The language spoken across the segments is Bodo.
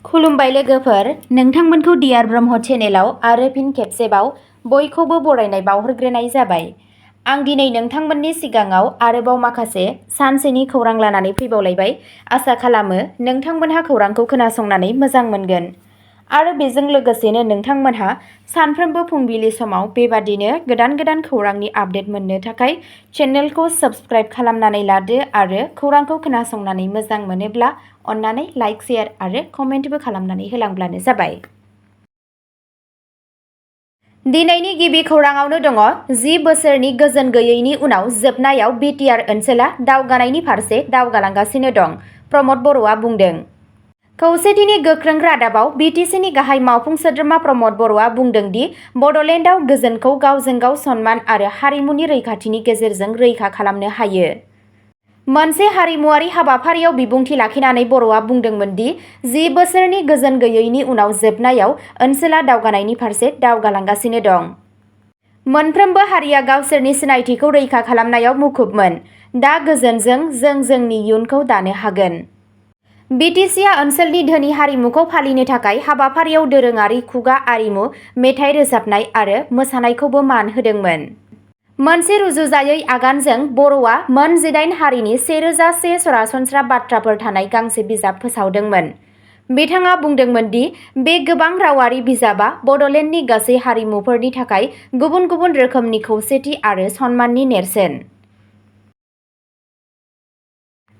खुलुमबाय लोगोफोर, नोंथांमोनखौ डियार ब्रह्म चेनेलाव आरो फिन खेबसेबाव बयखौबो बरायनाय बावहरग्रोनाय जाबाय। आं दिनै नोंथांमोननि सिगाङाव आरोबाव माखासे सानसेनि खौरां लानानै फैबावलायबाय। आसा खालामो नोंथांमोनहा खौरांखौ खोनासंनानै मोजां मोनगोन आरो बेजों लोगोसेनो नोंथांमोनहा सानफ्रोमबो फुंबिलि समाव बेबादिनो गोदान गोदान खौरांनि आपडेट मोननो थाखाय चेनेलखौ साबस्क्राइब खालामनानै लादो आरो खौरांखौ खोनासंनानै मोजां मोनोब्ला अन्नानै लाइक, शेयार आरो कमेन्टबो खालामनानै होलांब्लानो जाबाय। दिनैनि गिबि खौराङावनो दङ 10 बोसोरनि गोजोन गैयैनि उनाव जोबनायाव बिटिआर ओनसोला दावगानायनि फारसे दावगालांगासिनो दं, प्रमद बर'आ बुंदों। खौसेथिनि गोख्रों रादाबाव बिटिसिनि गाहाय मावफुं सोद्रोमा प्रमद बर'आ बुंदों दि बड'लेण्डआव गोजोनखौ गावजों गाव सनमान आरो हारिमुनि रैखाथिनि गेजेरजों रैखा खालामनो हायो। मोनसे हारिमुआरि हाबाफारियाव बिबुंथि लाखिनानै बर'आ बुंदोंमोन दि 10 बोसोरनि गोजोन गैयैनि उनाव जोबनायाव ओनसोला दावगानायनि फारसे दावगालांगासिनो दं। मोनफ्रोमबो हारिया गावसोरनि सिनायथिखौ रैखा खालामनायाव मुखुबमोन। दा गोजोनजों जों जोंनि इयुनखौ दानो हागोन। बिटिसिआ ओनसोलनि धोनि हारिमुखौ फालिनो थाखाय हाबाफारियाव दोरोङारि खुगा आरिमु, मेथाइ रोजाबनाय आरो मोसानायखौबो मान होदोंमोन। मोनसे रुजुजायै आगानजों बर'आ मोन 18 हारिनि 1001 सरासनस्रा बाथ्राफोर थानाय गांसे बिजाब फोसावदोंमोन। बिथाङा बुंदोंमोन दि बे गोबां रावारि बिजाबा बड'लेण्डनि गासै हारिमुफोरनि थाखाय गुबुन गुबुन रोखोमनि खौसेथि आरो सनमाननि नेरसोन।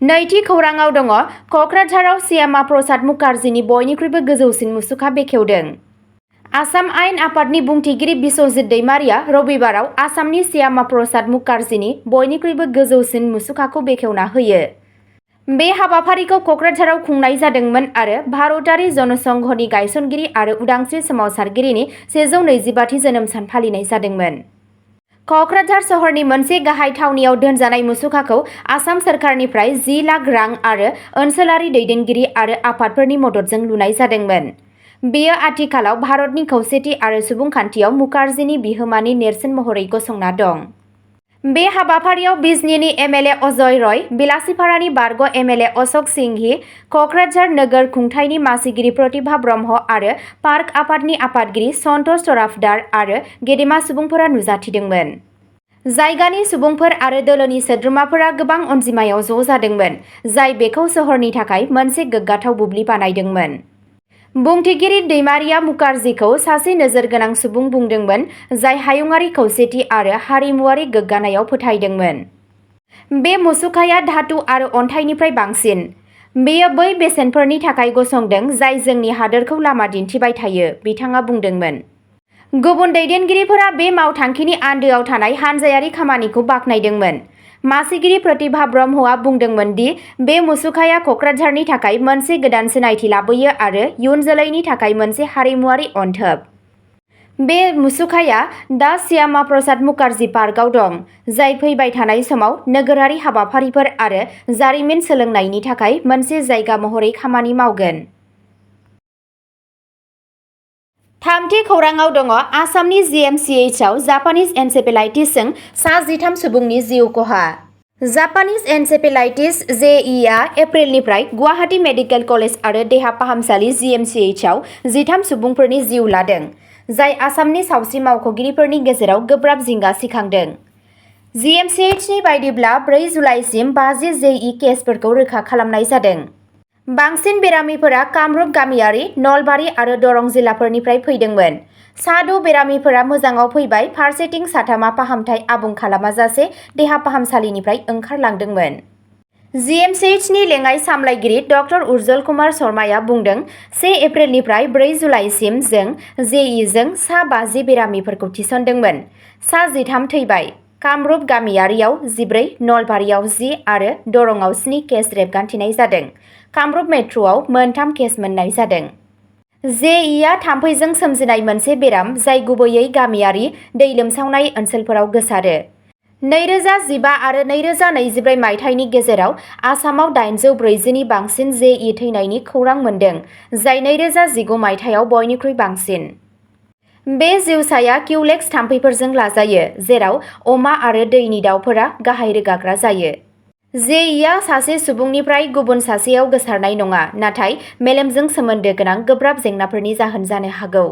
नैथि खौराङाव दङ क'क्राझाराव श्यामा प्रसाद मुखार्जीनि बयनिख्रुइबो गोजौसिन मुसुखा बेखेवदों। आसाम आयेन आफादनि बुंथिगिरि बिस्वजित दैमारिया रबिबाराव आसामनि श्यामा प्रसाद मुखार्जीनि बयनिख्रुइबो गोजौसिन मुसुखाखौ बेखेवना होयो। बे हाबाफारिखौ क'क्राझाराव खुंनाय जादोंमोन आरो भारतारि जनसंघनि गायसनगिरि आरो उदांस्रि सोमावसारगिरिनि 125थि जोनोम सान फालिनाय जादोंमोन। क'क्राझार सहरनि मोनसे गाहाय थावनियाव दोनजानाय मुसुखाखौ आसाम सोरखारनिफ्राय 10 लाख रां आरो ओनसोलारि दैदेनगिरि आरो आफादफोरनि मददजों लुनाय जादोंमोन। बेयो आथिखालाव भारतनि खौसेथि आरो सुबुंखान्थियाव मुखार्जीनि बिहोमानि नेरसोन महरै गसंना दं। बे हाबाफारियाव बिजनीनि एमएलए अजय रय, बिलासिपारानि बारग' एमएलए अशक सिंघी, क'क्राझार नोगोर खुंथायनि मासिगिरि प्रतिभा ब्रह्म आरो पार्क आफादनि आफादगिरि सन्तोष तराफदार आरो गेदेमा सुबुंफोरा नुजाथिदोंमोन। जायगानि सुबुंफोर आरो दोलोनि सोद्रोमाफोरा गोबां अनजिमायाव ज' जादोंमोन, जाय बेखौ सोहोरनि थाखाय मोनसे गोग्गाथाव बुब्लि बानायदोंमोन। बुंथिगिरि दैमारिया मुखार्जीखौ सासे नोजोरगोनां सुबुं बुंदोंमोन, जाय हायुंआरि खौसेथि आरो हारिमुआरि गोग्गानायाव फोथायदोंमोन। बे मुसुखाया धातु आरो अन्थाइनिफ्राय बांसिन। बेयो बै बेसेनफोरनि थाखाय गसंदों जाय जोंनि हादोरखौ लामा दिन्थिबाय थायो, बिथाङा बुंदोंमोन। गुबुन दैदेनगिरिफोरा बे मावथांखिनि आन्दोआव थानाय हानजायारि खामानिखौ बाख्नायदोंमोन। मासिगिरि प्रतिभा ब्रह्मआ बुंदोंमोन दि बे मुसुखाया क'क्राझारनि थाखाय मोनसे गोदान सिनायथि लाबोयो आरो इयुन जोलैनि थाखाय मोनसे हारिमुआरि अनथोब। बे मुसुखाया दा श्यामा प्रसाद मुखार्जी पार्कआव दं, जाय फैबाय थानाय समाव नोगोरारि हाबाफारिफोर आरो जारिमिन सोलोंनायनि थाखाय मोनसे जायगा महरै खामानि मावगोन। थामथि खौराङाव दङ आसामनि जिएमसिएइचआव जापानिज एन्सेफेलाइटिसजों सा 13 सुबुंनि जिउ खहा। जापानिज एन्सेफेलाइटिस (जेइआ एप्रिलनिफ्राय गुवाहाटी मेडिकेल कलेज आरो देहा फाहामसालि जिएमसिएइचआव 13 सुबुंफोरनि जिउ लादों, जाय आसामनि सावस्रि मावख'गिरिफोरनि गेजेराव गोब्राब जिंगा सिखांदों। जिएमसिएइचनि बायदिब्ला 4 जुलाइसिम 50 जेइ केसफोरखौ रोखा खालामनाय जादों। बांसिन बेरामिफोरा कामरुप गामियारि, नलबारि आरो दरं जिल्लाफोरनिफ्राय फैदोंमोन। सा 6 बेरामिफोरा मोजाङाव फैबाय, फारसेथिं साथामा फाहामथाय आबुं खालामाजासे देहा फाहामसालिनिफ्राय ओंखारलांदोंमोन। जिएमसिएइचनि लेङाइ सामलायगिरि ड. उज्जवल कुमार शर्माया बुंदों, 1 एप्रिलनिफ्राय 4 जुलाइसिम जों जेइजों सा 50 बेरामिफोरखौ थिसनदोंमोन। सा 13 थैबाय। कामरुप गामियारियाव 14, नलबारियाव 10 आरो दरंआव 7 केस रेबगान्थिनाय जादों। कामरुप मेट्र'आव मोन 3 केस मोननाय जादों। जेइआ थाम्फैजों सोमजिनाय मोनसे बेराम जाय गुबैयै गामियारि, दै लोमसावनाय ओनसोलफोराव गोसारो। 2015 आरो 2024 मायथाइनि गेजेराव आसामाव 840 नि बांसिन जेइ थैनायनि खौरां मोन्दों, जाय 2019 मायथाइयाव बयनिख्रुइ बांसिन। बे जिउसाया क्युलेक्स थाम्फैफोरजों लाजायो, जेराव अमा आरो दैनि दाउफोरा गाहाय रोगाग्रा जायो। जेइआ सासे सुबुंनिफ्राय गुबुन सासेयाव गोसारनाय नङा, नाथाय मेलेमजों सोमोन्दो गोनां गोब्राब जेंनाफोरनि जाहोन जानो हागौ।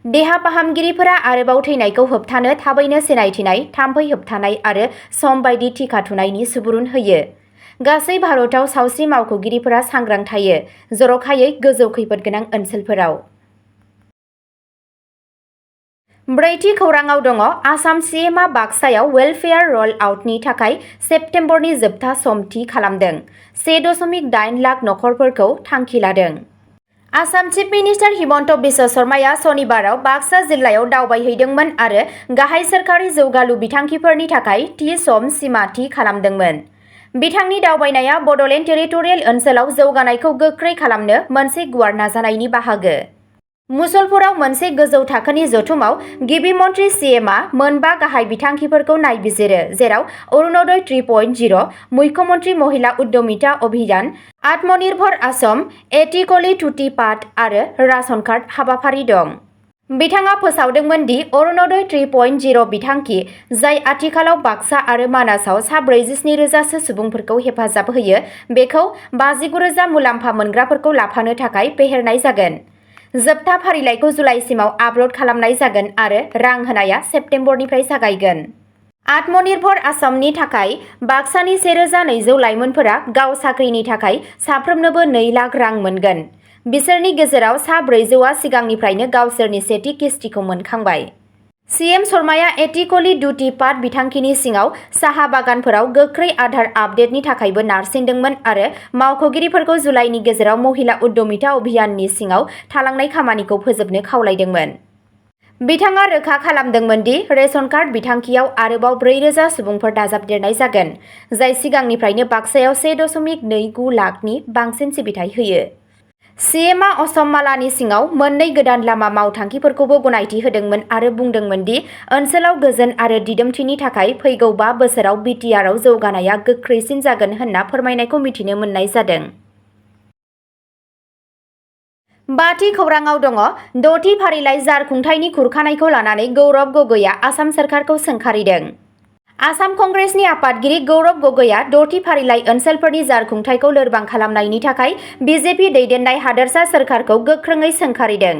देहा फाहामगिरिफोरा आरोबाव थैनायखौ होबथानो थाबैनो सिनायथिनाय, थाम्फै होबथानाय आरो सम बायदि टिका थुनायनि सुबुरुन होयो। गासै भारतआव सावस्रि मावख'गिरिफोरा सांग्रां थायो, जर'खायै गोजौ खैफोद गोनां ओनसोलफोराव। ब्रैथि खौरांआव दङ आसाम सीएमआ बाक्सायाव वेलफेयार रल आउटनि थाखाय सेप्तेम्बरनि जोबथा सम थि खालामदों। 1.8 लाख नखरफोरखौ थांखि लादों। आसाम चिफ मिनिस्टार हिमन्त बिश्व शर्माया सनिबाराव बाक्सा जिल्लायाव दावबायहैदोंमोन आरो गाहाय सोरखारि जौगालु बिथांखिफोरनि थाखाय थि सम सिमा थि खालामदोंमोन। बिथांनि दावबायनाया बड'लेण्ड टेरिटरियेल ओनसोलाव जौगानायखौ गोख्रै खालामनो मोनसे गुवार नाजानायनि बाहागो। मुसलपुराव मोनसे गोजौ थाखोनि जथुमाव गिबि मन्त्रि सीएमआ मोनबा गाहाय बिथांखिफोरखौ नायबिजिरो, जेराव अरुणोदय 3.0, मुख्यमन्त्रि महिला उद्यमिता अभियान, आत्मनिर्भर आसम, एटिकली टुटि पाट आरो राशन कार्ड हाबाफारि दं। बिथाङा फोसावदोंमोन दि अरुणोदय 3.0 बिथांखि, जाय आथिखालाव बाक्सा आरो मानासआव सा 47,000 सुबुंफोरखौ हेफाजाब होयो, बेखौ 59,000 मुलाम्फा मोनग्राफोरखौ लाफानो थाखाय फेहेरनाय जागोन। जोबथा फारिलाइखौ जुलाइसिमाव आपल'ड खालामनाय जागोन आरो रां होनाया सेप्तेम्बरनिफ्राय जागायगोन। आत्मनिर्भर आसामनि थाखाय बाक्सानि 1,200 लाइमोनफोरा गाव साख्रिनि थाखाय साफ्रोमनोबो 2 लाख रां मोनगोन। बिसोरनि गेजेराव सा 400आ सिगांनिफ्रायनो गावसोरनि सेथि किस्तिखौ मोनखांबाय। सीएम शर्माया एटिकली टुटि पाट बिथांखिनि सिङाव साहा बागानफोराव गोख्रै आधार आपडेटनि थाखायबो नारसिनदोंमोन आरो मावख'गिरिफोरखौ जुलाइनि गेजेराव महिला उद्यमिता अभियाननि सिङाव थालांनाय खामानिखौ फोजोबनो खावलायदोंमोन। बिथाङा रोखा खालामदोंमोन दि रेशन कार्ड बिथांखियाव आरोबाव 4,000 सुबुंफोर दाजाबदेरनाय जागोन, जाय सिगांनिफ्रायनो बाक्सायाव 1.29 लाखनि बांसिन सिबिथाय होयो। सीएमआ असम मालानि सिङाव मोननै गोदान लामा मावथांखिफोरखौबो गनायथि होदोंमोन आरो बुंदोंमोन दि ओनसोलाव गोजोन आरो दिदोमथिनि थाखाय फैगौ 5 बोसोराव बिटिआरआव जौगानाया गोख्रैसिन जागोन होनना फोरमायनायखौ मिथिनो मोननाय जादों। 5थि खौरांआव दङ 6थि फारिलाइ जारखुंथायनि खुरखानायखौ लानानै गौरब गगैआ आसाम सोरखारखौ सोंखारिदों। आसाम कंग्रेसनि आफादगिरि गौरब गगैआ 6थि फारिलाइ ओनसोलफोरनि जारखुंथायखौ लोरबां खालामनायनि थाखाय बिजेपि दैदेननाय हादोरसा सोरखारखौ गोख्रोङै सोंखारिदों।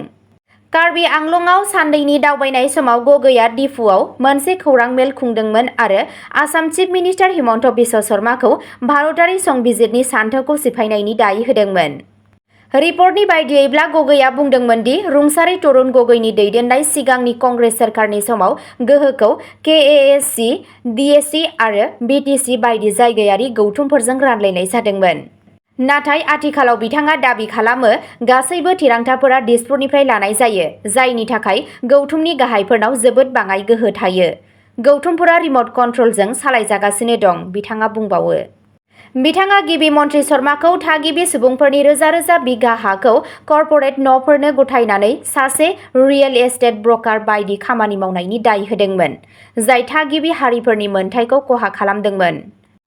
कार्बि आंलंआव साननैनि दावबायनाय समाव गगैआ डिफुआव मोनसे खौरां मेल खुंदोंमोन आरो आसाम चिफ मिनिस्टार हिमन्त बिश्व शर्माखौ भारतारि संबिजिरनि सानथौखौ सिफायनायनि दाय होदोंमोन। रिपर्टनि बायदियैब्ला गगैआ बुंदोंमोन दि रुंसारि तरुण गगैनि दैदेननाय सिगांनि कंग्रेस सोरखारनि समाव गोहोखौ केएएससि, डिएसि आरो बिटिसि बायदि जायगायारि गौथुमफोरजों रानलायनाय जादोंमोन। नाथाय आथिखालाव बिथाङा दाबि खालामो गासैबो थिरांथाफोरा दिसपुरनिफ्राय लानाय जायो, जायनि थाखाय गौथुमनि गाहायफोरनाव जोबोद बाङाइ गोहो थायो। गौथुमफोरा रिमट कन्ट्रलजों सालायजागासिनो दं, बिथाङा बुंबावो। बिथाङा गिबि मन्त्रि शर्माखौ थागिबि सुबुंफोरनि रोजा-रोजा बिघा हाखौ कर्परेट न'फोरनो गथायनानै सासे रियेल एस्टेट ब्रकार बायदि खामानि मावनायनि दाय होदोंमोन, जाय थागिबि हारिफोरनि मोनथायखौ खहा खालामदोंमोन।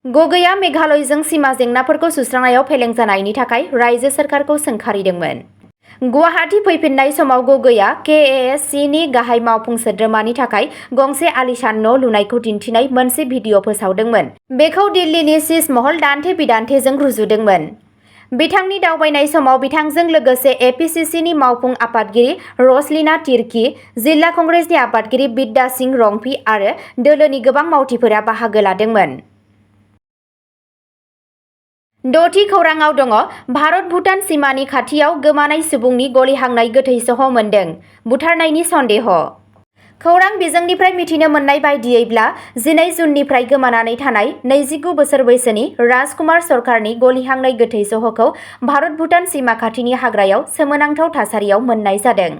गगैआ मेघालयजों सिमा जेंनाफोरखौ सुस्रांनायाव फेलें जानायनि थाखाय रायजो सोरखारखौ सोंखारिदोंमोन। गुवाहाटी फैफिननाय समाव गगैआ केएएससिनि गाहाय मावफुं सोद्रोमानि थाखाय गंसे आलिशान न' लुनायखौ दिन्थिनाय मोनसे भिडिअ' फोसावदोंमोन। बेखौ दिल्लीनि शीश महल दान्थे-बिदान्थेजों रुजुदोंमोन। बिथांनि दावबायनाय समाव बिथांजों लोगोसे एपिसिसिनि मावफुं आफादगिरि रसलिना तिर्की, जिल्ला कंग्रेसनि आफादगिरि बिद्या सिंह रंपि आरो दोलोनि गोबां मावथिफोरा बाहागो लादोंमोन। 6थि खौरांआव दङ भारत-भुटान सिमानि खाथियाव गोमानाय सुबुंनि गलिहांनाय गोथै सह मोन्दों, बुथारनायनि सन्देह'। खौरां बिजोंनिफ्राय मिथिनो मोननाय बायदियैब्ला 12 जुननिफ्राय गोमानानै थानाय 29 बोसोर बैसोनि राजकुमार सरकारनि गलिहांनाय गोथै सह'खौ भारत-भुटान सिमा खाथिनि हाग्रायाव सोमोनांथाव थासारियाव मोननाय जादों।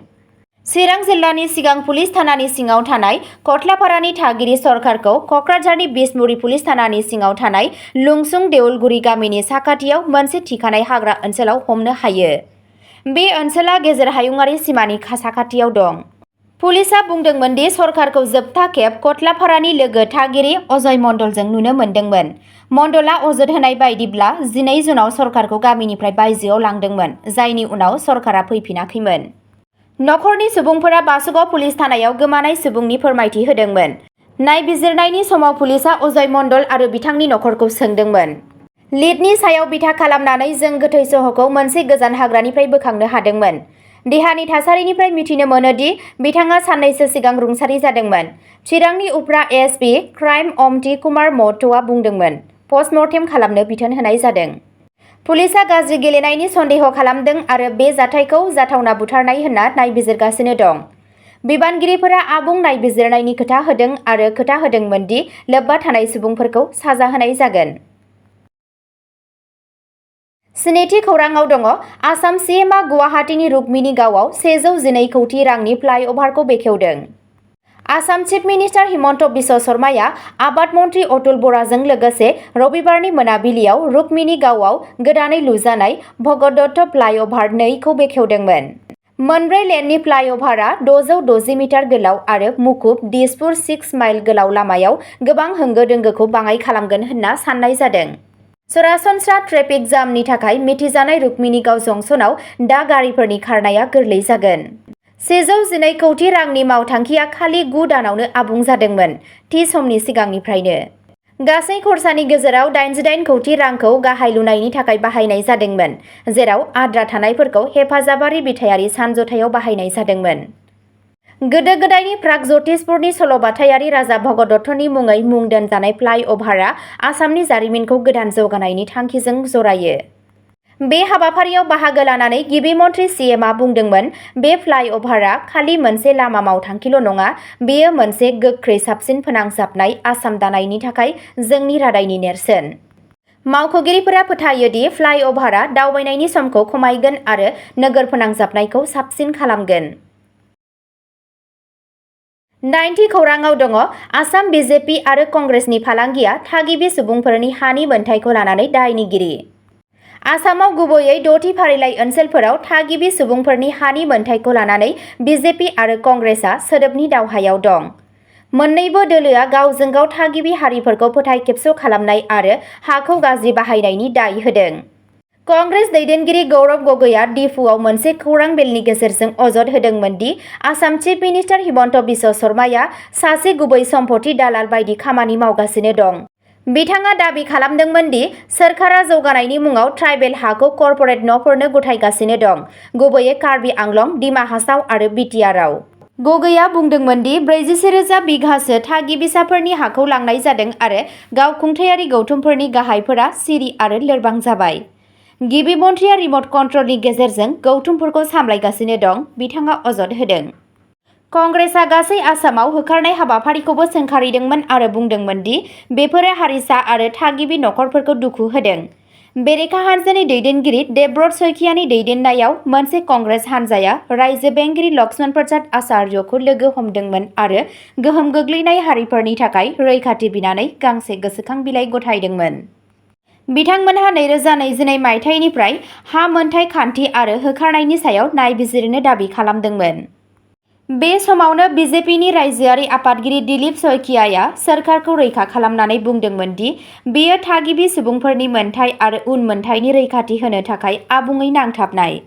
चिरां जिल्लानि सिगां पुलिस थानानि सिङाव थानाय कथलापारानि थागिरि सरकारखौ कक्राझारनि बिसमुरि पुलिस थानानि सिङाव थानाय लुंसुं देउलगुरि गामिनि साखाथियाव मोनसे थिखानाय हाग्रा ओनसोलाव हमनो हायो। बे ओनसोला गेजेर हायुंआरि सिमानि साखाथियाव दं। पुलिसआ बुंदोंमोन दि सरकारखौ जोबथा खेब कथलापारानि लोगो थागिरि अजय मण्डलजों नुनो मोन्दोंमोन। मण्डलआ अजद होनाय बायदिब्ला 12 जुनाव सरकारखौ गामिनिफ्राय बायजोआव लांदोंमोन, जायनि उनाव सरकारा फैफिनाखैमोन। नखरनि सुबुंफोरा बासुगाव पुलिस थानायाव गोमानाय सुबुंनि फोरमायथि होदोंमोन। नायबिजिरनायनि समाव पुलिसआ अजय मण्डल आरो बिथांनि नखरखौ सोंदोंमोन। लिडनि सायाव बिथा खालामनानै जों गोथै सह'खौ मोनसे गोजान हाग्रानिफ्राय बोखांनो हादोंमोन। देहानि थासारिनिफ्राय मिथिनो मोनो दि बिथाङा साननैसो सिगां रुंसारि जादोंमोन, चिरांनि उफ्रा एसपि क्राइम अमति कुमार महत'आ बुंदोंमोन। पस्टमर्टेम खालामनो बिथोन होनाय जादों। पुलिसआ गाज्रि गेलेनायनि सन्देह खालामदों आरो बे जाथायखौ जाथावना बुथारनाय होनना नायबिजिरगासिनो दं। बिबानगिरिफोरा आबुं नायबिजिरनायनि खोथा होदों आरो खोथा होदोंमोन दि लोब्बा थानाय सुबुंफोरखौ साजा होनाय जागोन। स्निथि खौराङाव दङ आसाम सिएमआ गुवाहाटीनि रुक्मिणी गावआव 112 कौटि रांनि फ्लाइअभारखौ बेखेवदों। आसाम चिफ मिनिस्टार हिमन्त बिश्व शर्माया आबाद मन्त्रि अतुल बराजों लोगोसे रबिबारनि मोनाबिलियाव रुक्मिणी गावआव गोदानै लुजानाय भगदत्त फ्लाइअभार 2 खौ बेखेवदोंमोन। मोनब्रै लेननि फ्लाइअभारआ 660 मिटार गोलाव आरो मुखुब दिसपुर 6 माइल गोलाव लामायाव गोबां होंगो दोंगोखौ बाङाइ खालामगोन होनना साननाय जादों। सरासनस्रा ट्रेफिक जामनि थाखाय मिथिजानाय रुक्मिणी गाव जंक्शनआव दा गारिफोरनि खारनाया गोरलै जागोन। 112 कौटि रांनि मावथांखिया खालि 9 दानावनो आबुं जादोंमोन, थि समनि सिगांनिफ्रायनो। गासै खरसानि गेजेराव 88 कौटि रांखौ गाहाय लुनायनि थाखाय बाहायनाय जादोंमोन, जेराव आद्रा थानायफोरखौ हेफाजाबारि बिथायारि सानज'थायाव बाहायनाय जादोंमोन। गोदो गोदायनि प्रागज्यतिसपुरनि सल'बाथायारि राजा भगदत्तनि मुङै मुं दोनजानाय फ्लाइअभारआ आसामनि जारिमिनखौ गोदान जौगानायनि थांखिजों जरायो। बे हाबाफारियाव बाहागो लानानै गिबि मन्त्रि सिएमआ बुंदोंमोन, बे फ्लाइअभारआ खालि मोनसे लामा मावथांखिल' नङा, बेयो मोनसे गोख्रै साबसिन फोनांजाबनाय आसाम दानायनि थाखाय जोंनि रादायनि नेरसोन। मावख'गिरिफोरा फोथायो दि फ्लाइअभारआ दावबायनायनि समखौ खमायगोन आरो नोगोर फोनांजाबनायखौ साबसिन खालामगोन। 9थि खौराङाव दङ आसाम बिजेपि आरो कंग्रेसनि फालांगिया थागिबि सुबुंफोरनि हानि मोनथायखौ लानानै दायनिगिरि। आसामाव गुबैयै 6थि फारिलाइ ओनसोलफोराव थागिबि सुबुंफोरनि हानि मोनथायखौ लानानै बिजेपि आरो कंग्रेसआ सोदोबनि दावहायाव दं। मोन्नैबो दोलोआ गावजों गाव थागिबि हारिफोरखौ फोथायखेबस' खालामनाय आरो हाखौ गाज्रि बाहायनायनि दाय होदों। कंग्रेस दैदेनगिरि गौरव गगैआ डिफुआव मोनसे खौरां मेलनि गेजेरजों अजद होदोंमोन दि आसाम चिफ मिनिस्टार हिमन्त बिश्व शर्माया सासे गुबै सम्पथि दालाल बायदि खामानि मावगासिनो दं। बिथाङा दाबि खालामदोंमोन दि सोरखारा जौगानायनि मुङाव ट्राइबेल हाखौ कर्परेट न'फोरनो गथायगासिनो दं, गुबैयै कार्बि आंलं, डिमा हासाव आरो बिटिआरआव। गगैआ बुंदोंमोन दि 44,000 बिघासो थागिबिसाफोरनि हाखौ लांनाय जादों आरो गावखुंथायारि गौथुमफोरनि गाहायफोरा सिरि आरो लोरबां जाबाय। गिबि मन्थ्रिया रिमट कन्ट्रलनि गेजेरजों गौथुमफोरखौ सामलायगासिनो दं, बिथाङा अजद होदों। कंग्रेसआ गासै आसामाव होखारनाय हाबाफारिखौबो सोंखारिदोंमोन आरो बुंदोंमोन दि बेफोरो हारिसा आरो थागिबि नखरफोरखौ दुखु होदों। बेरेखा हान्जानि दैदेनगिरि देबब्रत सैकियानि दैदेननायाव मोनसे कंग्रेस हान्जाया रायजो बेंगिरि लक्ष्मण प्रसाद आचार्यखौ लोगो हमदोंमोन आरो गोहोम गोग्लैनाय हारिफोरनि थाखाय रैखाथि बिनानै गांसे गोसोखां बिलाइ गथायदोंमोन। बिथांमोनहा 2022 मायथाइनिफ्राय हा मोनथाय खान्थि आरो होखारनायनि सायाव नायबिजिरनो दाबि खालामदोंमोन। बे समावनो बिजेपिनि रायजोआरि आफादगिरि दिलीप सैकियाया सोरखारखौ रैखा खालामनानै बुंदोंमोन दि बेयो थागिबि सुबुंफोरनि मोनथाय आरो उनमोनथायनि रैखाथि होनो थाखाय आबुङै नांथाबनाय।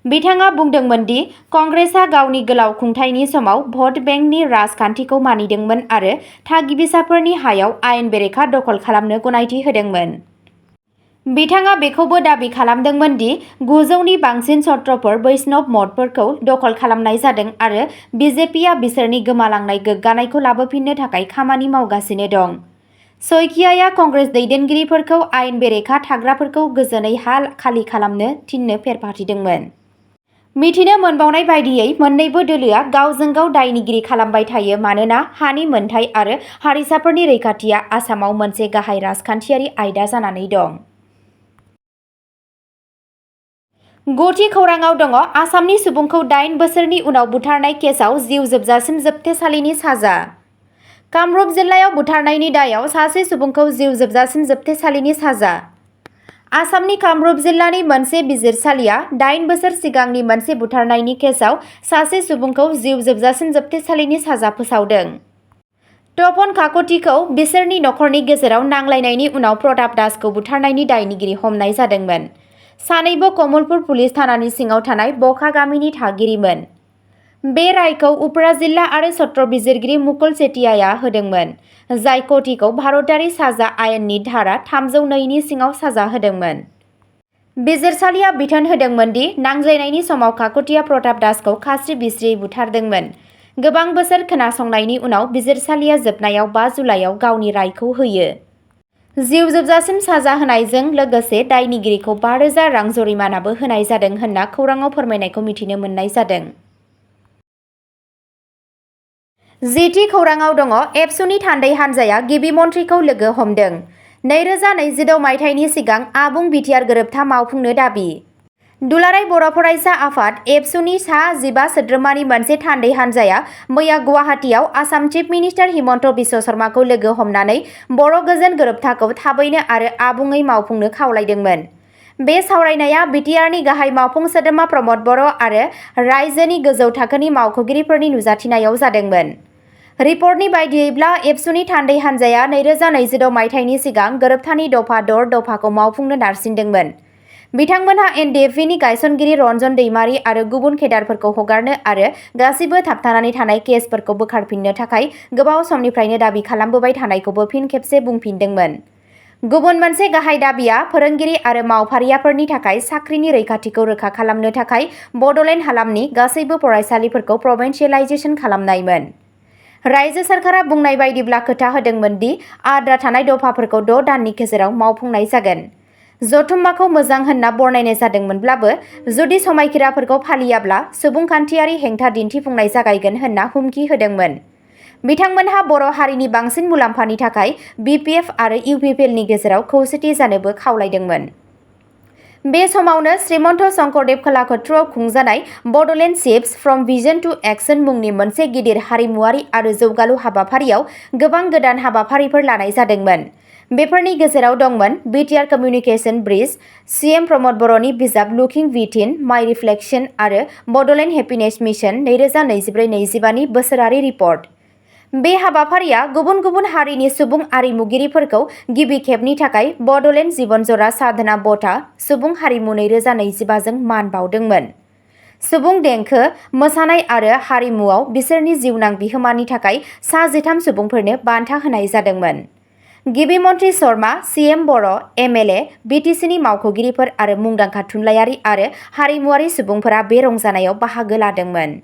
बिथाङा बुंदोंमोन दि कंग्रेसआ गावनि गोलाव खुंथायनि समाव भट बेंकनि राजखान्थिखौ मानिदोंमोन आरो थागिबिसाफोरनि हायाव आयेन बेरेखा दखल खालामनो गनायथि होदोंमोन। बिथाङा बेखौबो दाबि खालामदोंमोन दि 900नि बांसिन सत्रफोर बैष्णव मठफोरखौ दखल खालामनाय जादों आरो बिजेपिआ बिसोरनि गोमालांनाय गोग्गानायखौ लाबोफिननो थाखाय खामानि मावगासिनो दं। सैकियाया कंग्रेस दैदेनगिरिफोरखौ आयेन बेरेखा थाग्राफोरखौ गोजोनै हा खालि खालामनो थिननो फेरफाथिदोंमोन। मिथिनो मोनबावनाय बायदियै मोन्नैबो दोलोआ गावजों गाव दायनिगिरि खालामबाय थायो मानोना हानि मोनथाय आरो हारिसाफोरनि रैखाथिया आसामाव मोनसे गाहाय राजखान्थियारि आयदा जानानै दं। 9थि खौराङाव दङ आसामनि सुबुंखौ 8 बोसोरनि उनाव बुथारनाय केसआव जिउ जोबजासिम जोबथेसालिनि साजा। कामरुप जिल्लायाव बुथारनायनि दायाव सासे सुबुंखौ जिउ जोबजासिम जोबथेसालिनि साजा। आसामनि कामरुप जिल्लानि मोनसे बिजिरसालिया 8 बोसोर सिगांनि मोनसे बुथारनायनि केसआव सासे सुबुंखौ जिउ जोबजासिम जोबथेसालिनि साजा फोसावदों। तपन काकतिखौ बिसोरनि नखरनि गेजेराव नांलायनायनि उनाव प्रताप दासखौ बुथारनायनि दायनिगिरि हमनाय जादोंमोन। सानैबो कमलपुर पुलिस थानानि सिङाव थानाय बखा गामिनि थागिरिमोन। बे रायखौ उप्रा जिल्ला आरो सत्र बिजिरगिरि मुकुल सेटियाया होदोंमोन, जाय कटिखौ भारतारि साजा आयेननि धारा 302 नि सिङाव साजा होदोंमोन। बिजिरसालिया बिथोन होदोंमोन दि नांज्लायनायनि समाव काकतिया प्रताप दासखौ खास्रि-बिस्रियै बुथारदोंमोन। गोबां बोसोर खोनासंनायनि उनाव बिजिरसालिया जोबनायाव 5 जुलाइआव गावनि रायखौ होयो। जिउ जोबजासिम साजा होनायजों लोगोसे दायनिगिरिखौ 5,000 रां जरिमानाबो होनाय जादों होनना खौराङाव फोरमायनायखौ मिथिनो मोननाय जादों। जिथि खौराङाव दङ एबसुनि थान्दै हान्जाया गिबि मन्थ्रिखौ लोगो हमदों। 2026 मायथाइनि सिगां आबुं बिटिआर गोरोबथा मावफुंनो दाबि। दुलाराय बर' फरायसा आफाद एबसुनि सा 15 सोद्रोमानि मोनसे थान्दै हान्जाया मैया गुवाहाटीआव आसाम चिफ मिनिस्टार हिमन्त बिश्व शर्माखौ लोगो हमनानै बर' गोजोन गोरोबथाखौ थाबैनो आरो आबुङै मावफुंनो खावलायदोंमोन। बे सावरायनाया बिटिआरनि गाहाय मावफुं सोद्रोमा प्रमद बर' आरो रायजोनि गोजौ थाखोनि मावख'गिरिफोरनि नुजाथिनायाव जादोंमोन। रिपर्टनि बायदियैब्ला एबसुनि थान्दै हान्जाया 2026 मायथाइनि सिगां गोरोबथानि दफा 6 दफाखौ मावफुंनो नारसिनदोंमोन। बिथांमोनहा एनडिएफबिनि गायसनगिरि रन्जन दैमारि आरो गुबुन केडारफोरखौ हगारनो आरो गासिबो थाबथानानै थानाय केसफोरखौ बोखारफिननो थाखाय गोबाव समनिफ्रायनो दाबि खालामबोबाय थानायखौबो फिन खेबसे बुंफिनदोंमोन। गुबुन मोनसे गाहाय दाबिया फोरोंगिरि आरो मावफारियाफोरनि थाखाय साख्रिनि रैखाथिखौ रोखा खालामनो थाखाय बड'लेण्ड हालामनि गासैबो फरायसालिफोरखौ प्रभिन्सियेलाइजेसन खालामनायमोन। रायजो सोरखारा बुंनाय बायदिब्ला खोथा होदोंमोन दि आद्रा थानाय दफाफोरखौ 6 दाननि गेजेराव मावफुंनाय जागोन। जथुम्माखौ मोजां होनना बरनायनाय जादोंमोनब्लाबो जुदि समायखिराफोरखौ फालियाब्ला सुबुंखान्थियारि हेंथा दिन्थिफुंनाय जागायगोन होनना हुमखि होदोंमोन। बिथांमोनहा बर' हारिनि बांसिन मुलाम्फानि थाखाय बिपिएफ आरो इउपिपिएलनि गेजेराव खौसेथि जानोबो खावलायदोंमोन। बे समावनो श्रीमन्त शंकरदेव कलाक्षेत्रआव खुंजानाय Bodoland shifts from vision to action मुंनि मोनसे गिदिर हारिमुआरि आरो जौगालु हाबाफारियाव गोबां गोदान हाबाफारिफोर लानाय जादोंमोन। बेफोरनि गेजेराव दंमोन बिटिआर कमिउनिकेशन ब्रिज, सीएम प्रमद बर'नि बिजाब लुकिं विथिन माइ रिफ्लेक्शन आरो बड'लेण्ड हेपिनेस मिशन 2024-25 नि बोसोरारि रिपर्ट। बे हाबाफारिया गुबुन गुबुन हारिनि सुबुं आरिमुगिरिफोरखौ गिबि खेबनि थाखाय बड'लेण्ड जिबनजरा साधना बঁटा सुबुं हारिमु 2025 जों मान बावदोंमोन। सुबुं देंखो, मोसानाय आरो हारिमुआव बिसोरनि जिउनां बिहोमानि थाखाय सा 13 सुबुंफोरनो बान्था होनाय जादोंमोन। गिबि मन्थ्रि शर्मा, सीएम बर', एमएलए, बिटिसिनि मावख'गिरिफोर आरो मुंदांखा थुनलाइयारि आरो हारिमुआरि सुबुंफोरा बे रंजानायाव बाहागो लादोंमोन।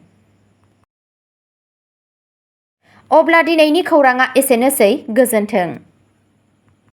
अब्ला दिनैनि खौराङा एसेनोसै, गोजोन्थों।